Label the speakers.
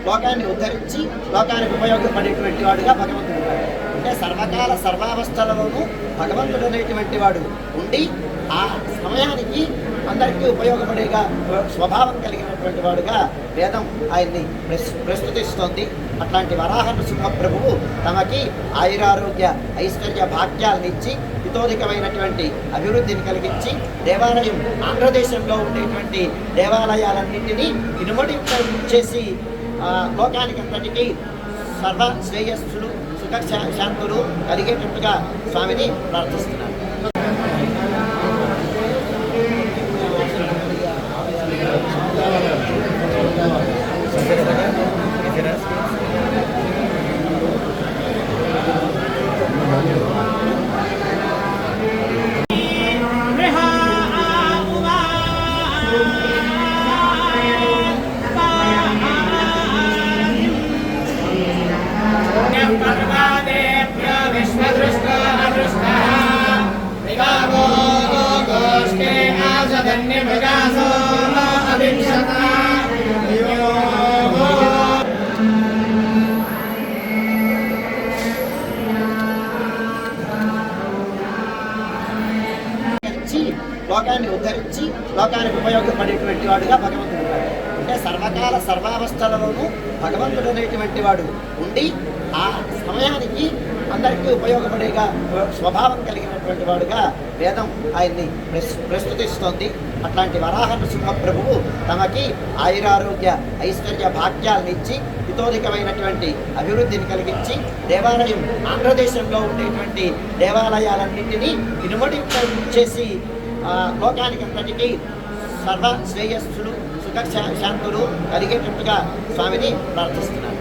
Speaker 1: లోకాన్ని ఉద్ధరించి లోకానికి ఉపయోగపడేటువంటి వాడుగా భగవంతుడు ఉన్నాడు. అంటే సర్వకాల సర్వావస్థలలోనూ భగవంతుడు అనేటువంటి వాడు ఉండి ఆ సమయానికి అందరికీ ఉపయోగపడేగా స్వభావం కలిగినటువంటి వాడుగా వేదం ఆయన్ని ప్రస్తుతిస్తోంది. అట్లాంటి వరాహ నృసింహ ప్రభువు తమకి ఆయురారోగ్య ఐశ్వర్య భాగ్యాలనిచ్చి హితోధికమైనటువంటి అభివృద్ధిని కలిగించి దేవాలయం ఆంధ్రదేశంలో ఉండేటువంటి దేవాలయాలన్నింటినీ ఇనుమడి చేసి లోకానికి అంతటికీ సర్వ శ్రేయస్సులు సుఖ శాంతులు కలిగేటట్టుగా స్వామిని ప్రార్థిస్తున్నారు. లోకాన్ని ఉద్ధరించి లోకానికి ఉపయోగపడేటువంటి వాడుగా భగవంతుడు ఉన్నాడు. అంటే సర్వకాల సర్వావస్థలలోనూ భగవంతుడు అనేటువంటి వాడు ఉండి ఆ సమయానికి అందరికీ ఉపయోగపడేగా స్వభావం కలిగినటువంటి వాడుగా వేదం ఆయన్ని ప్రస్తుతిస్తోంది. అట్లాంటి వరాహ నృసింహ ప్రభువు తమకి ఆయురారోగ్య ఐశ్వర్య భాగ్యాలనిచ్చి హితోధికమైనటువంటి అభివృద్ధిని కలిగించి దేవాలయం ఆంధ్రదేశంలో ఉండేటువంటి దేవాలయాలన్నింటినీ ఇనుమడి చేసి లోకానికి అంతటికీ సర్వ శ్రేయస్సులు సుఖ శాంతులు కలిగేటట్టుగా స్వామిని ప్రార్థిస్తున్నారు.